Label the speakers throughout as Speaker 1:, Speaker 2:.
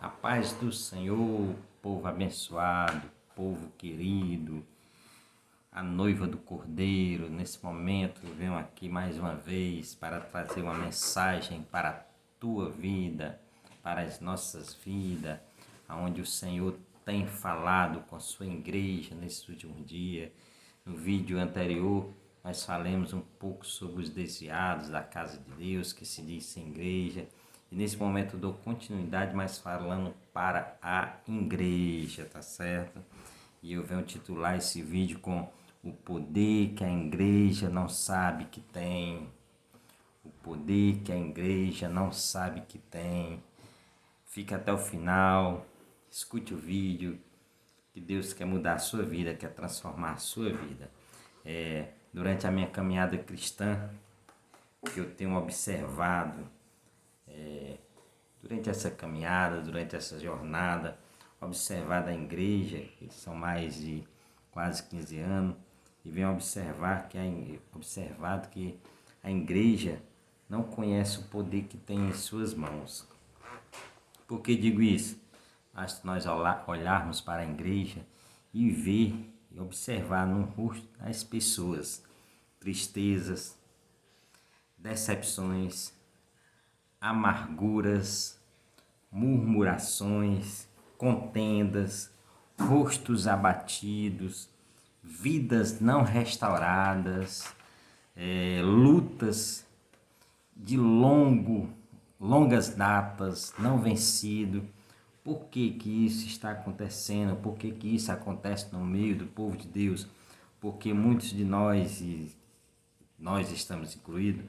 Speaker 1: A paz do Senhor, povo abençoado, povo querido, a noiva do Cordeiro. Nesse momento eu venho aqui mais uma vez para trazer uma mensagem para a tua vida, para as nossas vidas, aonde o Senhor tem falado com a sua igreja nesse último dia. No vídeo anterior nós falamos um pouco sobre os desviados da casa de Deus, que se diz sem igreja. E nesse momento eu dou continuidade, mas falando para a igreja, tá certo? E eu venho titular esse vídeo com o poder que a igreja não sabe que tem. O poder que a igreja não sabe que tem. Fica até o final, escute o vídeo, que Deus quer mudar a sua vida, quer transformar a sua vida. Durante a minha caminhada cristã, que eu tenho observado, durante essa caminhada, durante essa jornada, observado a igreja, que são mais de quase 15 anos, e venho observado que a igreja não conhece o poder que tem em suas mãos. Por que digo isso? Basta nós olharmos para a igreja e ver e observar no rosto das pessoas tristezas, decepções, amarguras, murmurações, contendas, rostos abatidos, vidas não restauradas, lutas de longas datas não vencido. Por que que isso está acontecendo? Por que que isso acontece no meio do povo de Deus? Porque muitos de nós, e nós estamos incluídos,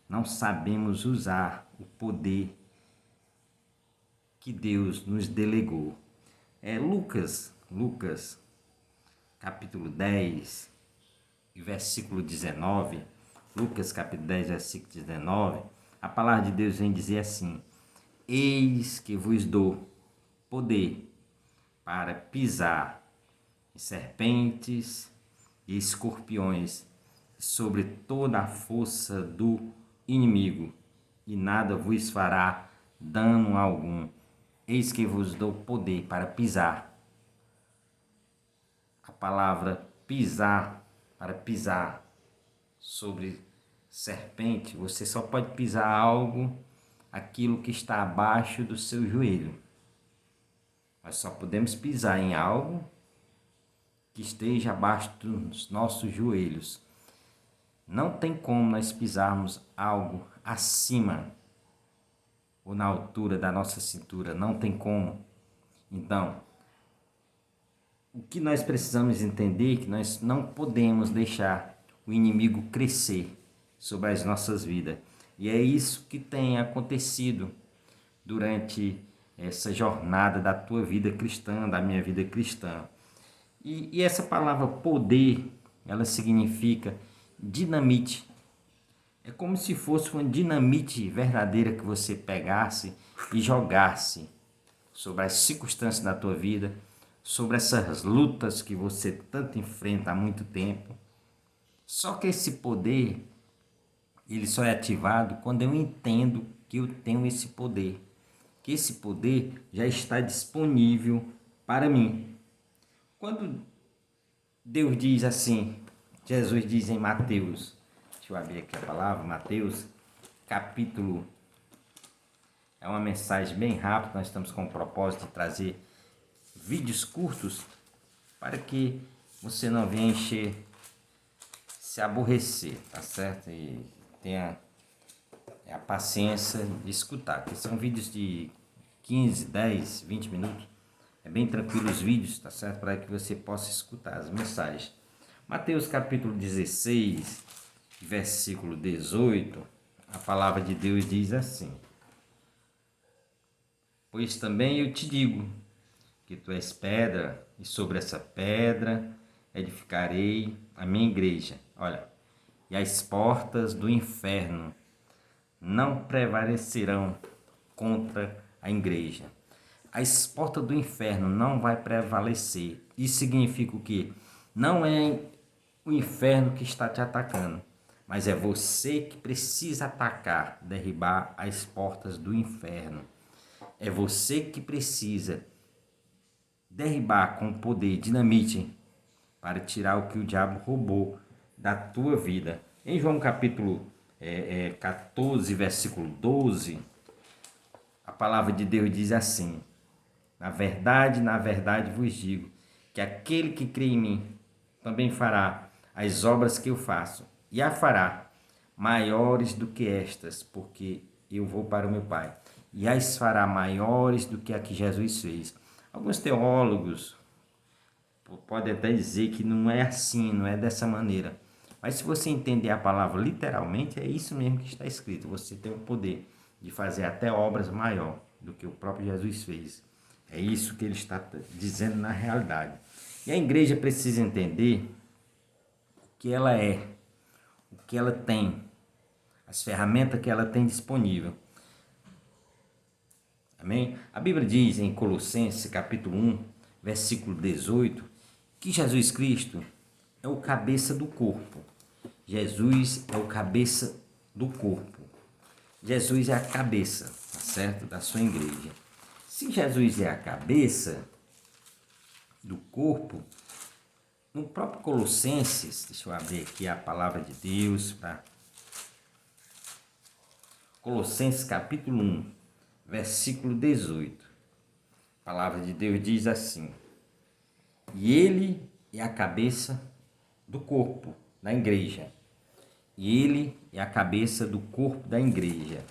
Speaker 1: não sabemos usar o poder que Deus nos delegou. Lucas, capítulo 10, versículo 19, Lucas capítulo 10, versículo 19, a palavra de Deus vem dizer assim: eis que vos dou poder para pisar em serpentes e escorpiões, sobre toda a força do inimigo, e nada vos fará dano algum. Eis que vos dou poder para pisar. A palavra pisar, para pisar sobre serpente, você só pode pisar aquilo que está abaixo do seu joelho. Nós só podemos pisar em algo que esteja abaixo dos nossos joelhos. Não tem como nós pisarmos algo acima ou na altura da nossa cintura, não tem como. Então, o que nós precisamos entender é que nós não podemos deixar o inimigo crescer sobre as nossas vidas. E é isso que tem acontecido durante essa jornada da tua vida cristã, da minha vida cristã. E essa palavra poder, ela significa dinamite. É como se fosse uma dinamite verdadeira que você pegasse e jogasse sobre as circunstâncias da tua vida, sobre essas lutas que você tanto enfrenta há muito tempo. Só que esse poder, ele só é ativado quando eu entendo que eu tenho esse poder, que esse poder já está disponível para mim. Quando Deus diz assim, Jesus diz em Mateus, deixa eu abrir aqui a palavra, Mateus, capítulo, é uma mensagem bem rápida, nós estamos com o propósito de trazer vídeos curtos para que você não venha se aborrecer, tá certo? E tenha a paciência de escutar, que são vídeos de 15, 10, 20 minutos. É bem tranquilo os vídeos, tá certo? Para que você possa escutar as mensagens. Mateus capítulo 16, versículo 18, a palavra de Deus diz assim: pois também eu te digo que tu és pedra, e sobre essa pedra edificarei a minha igreja. Olha, e as portas do inferno não prevalecerão contra a igreja. As portas do inferno não vai prevalecer. Isso significa o quê? Não é o inferno que está te atacando, mas é você que precisa atacar, derribar as portas do inferno. É você que precisa derribar com o poder dinamite para tirar o que o diabo roubou da tua vida. Em João capítulo 14, versículo 12, a palavra de Deus diz assim: na verdade vos digo, que aquele que crê em mim também fará as obras que eu faço, e a fará maiores do que estas, porque eu vou para o meu Pai, e as fará maiores do que a que Jesus fez. Alguns teólogos podem até dizer que não é assim, não é dessa maneira. Mas se você entender a palavra literalmente, é isso mesmo que está escrito. Você tem o poder de fazer até obras maior do que o próprio Jesus fez. É isso que ele está dizendo na realidade. E a igreja precisa entender o que ela é, o que ela tem, as ferramentas que ela tem disponível. Amém? A Bíblia diz em Colossenses capítulo 1, versículo 18, que Jesus Cristo é o cabeça do corpo. Jesus é o cabeça do corpo. Jesus é a cabeça, tá certo? Da sua igreja. Se Jesus é a cabeça do corpo, no próprio Colossenses, deixa eu abrir aqui a palavra de Deus para Colossenses capítulo 1, versículo 18. A palavra de Deus diz assim: e ele é a cabeça do corpo, da igreja. E ele é a cabeça do corpo da igreja.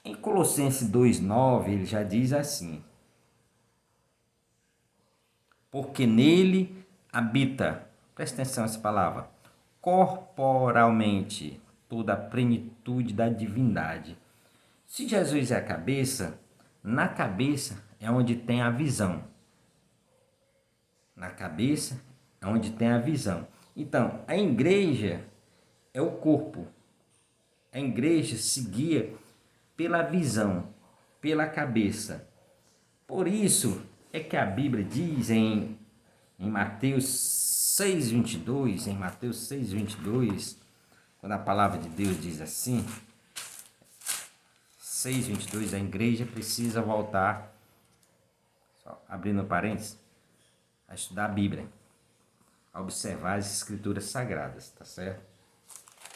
Speaker 1: Em Colossenses 2,9, ele já diz assim: porque nele habita, presta atenção essa palavra, corporalmente toda a plenitude da divindade. Se Jesus é a cabeça, na cabeça é onde tem a visão. Na cabeça é onde tem a visão. Então, a igreja é o corpo. A igreja se guia pela visão, pela cabeça. Por isso é que a Bíblia diz em Mateus 6,22, em Mateus 6,22, quando a palavra de Deus diz assim, 6,22, a igreja precisa voltar, só abrindo parênteses, a estudar a Bíblia, a observar as escrituras sagradas, tá certo?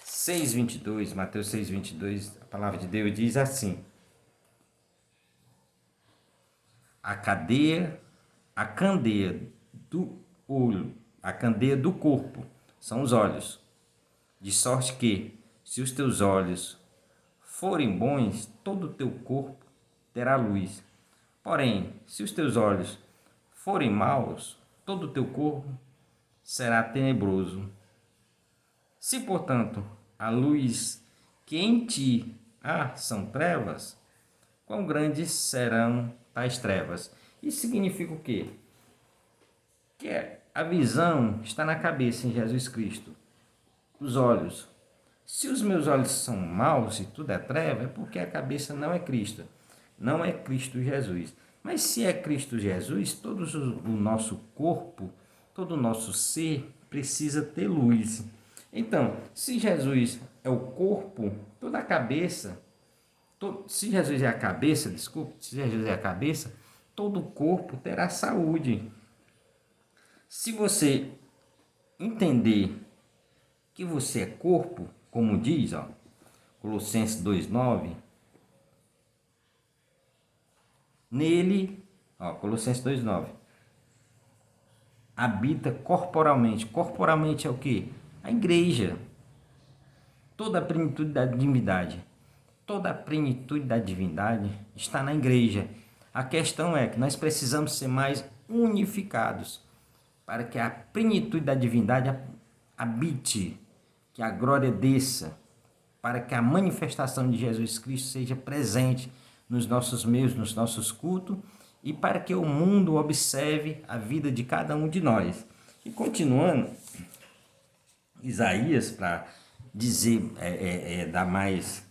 Speaker 1: 6,22, Mateus 6,22, a palavra de Deus diz assim: a candeia do olho, a candeia do corpo são os olhos, de sorte que, se os teus olhos forem bons, todo o teu corpo terá luz. Porém, se os teus olhos forem maus, todo o teu corpo será tenebroso. Se, portanto, a luz que em ti há são trevas, quão grandes serão tais trevas? Isso significa o quê? Que a visão está na cabeça em Jesus Cristo. Os olhos. Se os meus olhos são maus e tudo é treva, é porque a cabeça não é Cristo. Não é Cristo Jesus. Mas se é Cristo Jesus, todo o nosso corpo, todo o nosso ser precisa ter luz. Então, se Jesus é o corpo, toda a cabeça, se Jesus é a cabeça, desculpe, se Jesus é a cabeça, todo o corpo terá saúde. Se você entender que você é corpo, como diz, Colossenses 2,9, nele, Colossenses 2,9, habita corporalmente. Corporalmente é o quê? A igreja. Toda a plenitude da divindade. Toda a plenitude da divindade está na igreja. A questão é que nós precisamos ser mais unificados para que a plenitude da divindade habite, que a glória desça, para que a manifestação de Jesus Cristo seja presente nos nossos meios, nos nossos cultos, e para que o mundo observe a vida de cada um de nós. E continuando, Isaías, para dizer, dar mais,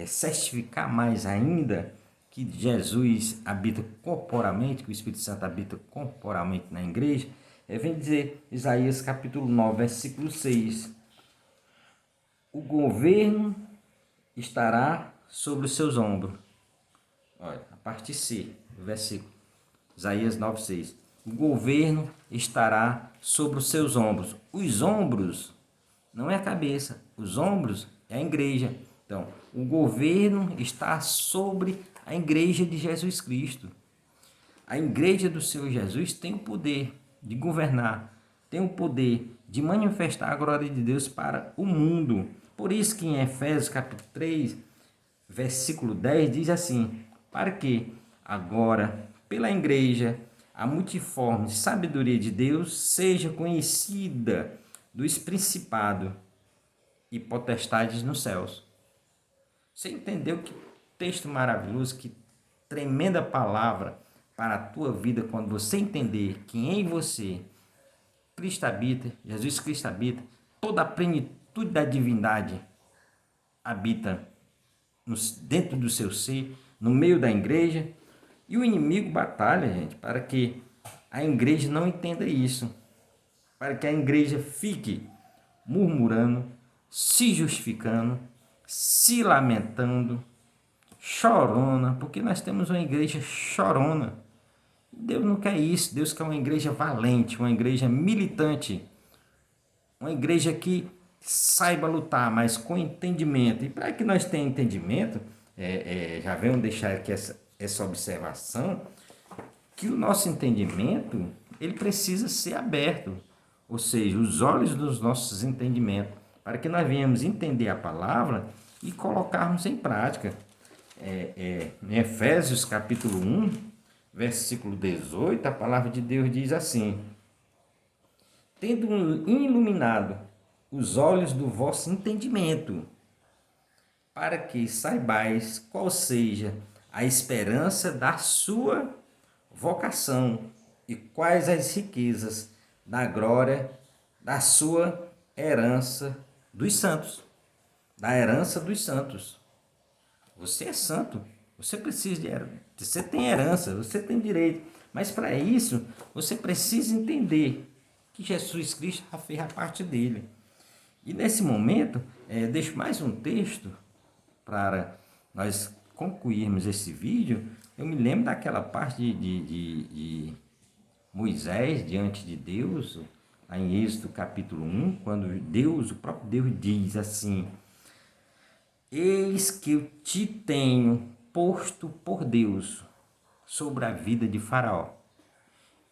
Speaker 1: certificar mais ainda que Jesus habita corporalmente, que o Espírito Santo habita corporalmente na igreja, vem dizer Isaías capítulo 9, versículo 6, o governo estará sobre os seus ombros. Olha, parte C, do versículo. Isaías 9:6. O governo estará sobre os seus ombros. Os ombros não é a cabeça, os ombros é a igreja. Então, o governo está sobre a igreja de Jesus Cristo. A igreja do Senhor Jesus tem o poder de governar, tem o poder de manifestar a glória de Deus para o mundo. Por isso que em Efésios capítulo 3, versículo 10 diz assim: para que agora, pela igreja, a multiforme sabedoria de Deus seja conhecida dos principados e potestades nos céus. Você entendeu que texto maravilhoso, que tremenda palavra para a tua vida quando você entender que em você Cristo habita, Jesus Cristo habita, toda a plenitude da divindade habita dentro do seu ser, no meio da igreja, e o inimigo batalha, gente, para que a igreja não entenda isso, para que a igreja fique murmurando, se justificando, se lamentando, chorona, porque nós temos uma igreja chorona. Deus não quer isso, Deus quer uma igreja valente, uma igreja militante, uma igreja que saiba lutar, mas com entendimento. E para que nós tenhamos entendimento, já venho deixar aqui essa observação, que o nosso entendimento ele precisa ser aberto, ou seja, os olhos dos nossos entendimentos, para que nós venhamos entender a palavra e colocarmos em prática. Em Efésios capítulo 1, versículo 18, a palavra de Deus diz assim: tendo iluminado os olhos do vosso entendimento, para que saibais qual seja a esperança da sua vocação e quais as riquezas da glória da sua herança dos santos. Da herança dos santos. Você é santo, você precisa de herança, você tem herança, você tem direito, mas para isso você precisa entender que Jesus Cristo já fez a parte dele. E nesse momento, deixo mais um texto para nós concluirmos esse vídeo. Eu me lembro daquela parte de Moisés diante de Deus, em Êxodo capítulo 1, quando o próprio Deus diz assim: eis que eu te tenho posto por Deus sobre a vida de Faraó.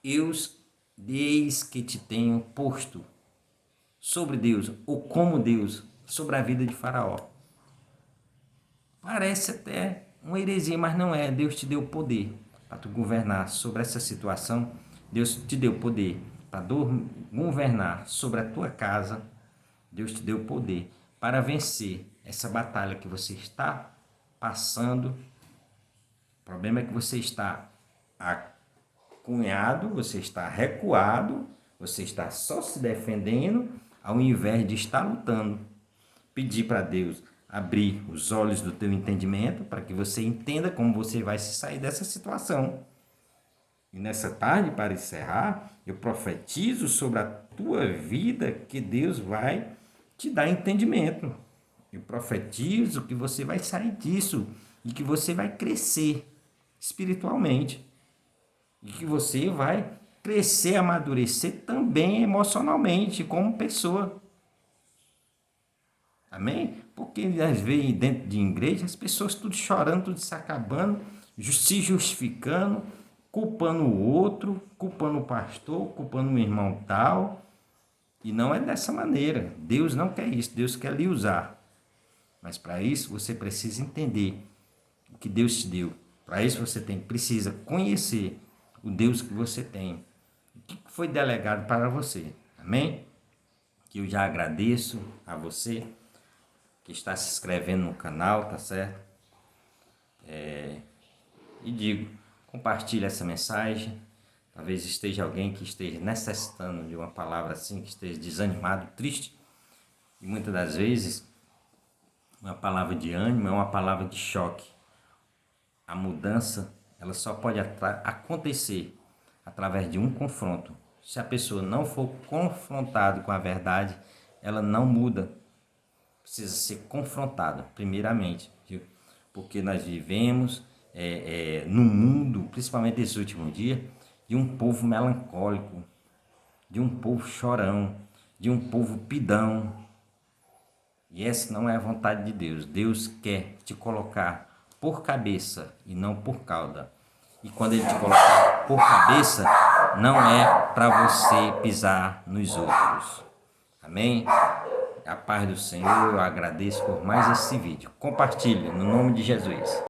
Speaker 1: Eis que te tenho posto sobre Deus, ou como Deus, sobre a vida de Faraó. Parece até uma heresia, mas não é. Deus te deu poder para tu governar sobre essa situação. Deus te deu poder para governar sobre a tua casa. Deus te deu poder para vencer essa batalha que você está passando. O problema é que você está acunhado, você está recuado, você está só se defendendo, ao invés de estar lutando. Pedir para Deus abrir os olhos do teu entendimento, para que você entenda como você vai se sair dessa situação. E nessa tarde, para encerrar, eu profetizo sobre a tua vida que Deus vai te dar entendimento. Eu profetizo que você vai sair disso e que você vai crescer espiritualmente. E que você vai crescer, amadurecer também emocionalmente como pessoa. Amém? Porque às vezes dentro de igreja as pessoas tudo chorando, tudo se acabando, se justificando, culpando o outro, culpando o pastor, culpando o irmão tal. E não é dessa maneira. Deus não quer isso, Deus quer lhe usar. Mas para isso você precisa entender o que Deus te deu. Para isso você precisa conhecer o Deus que você tem. O que foi delegado para você. Amém? Que eu já agradeço a você que está se inscrevendo no canal, tá certo? E digo, compartilhe essa mensagem. Talvez esteja alguém que esteja necessitando de uma palavra assim, que esteja desanimado, triste. E muitas das vezes, uma palavra de ânimo é uma palavra de choque. A mudança, ela só pode acontecer através de um confronto. Se a pessoa não for confrontada com a verdade, ela não muda. Precisa ser confrontada, primeiramente, viu? Porque nós vivemos no mundo, principalmente nesse último dia, de um povo melancólico, de um povo chorão, de um povo pidão. E essa não é a vontade de Deus. Deus quer te colocar por cabeça e não por cauda. E quando Ele te colocar por cabeça, não é para você pisar nos outros. Amém? A paz do Senhor, eu agradeço por mais esse vídeo. Compartilhe no nome de Jesus.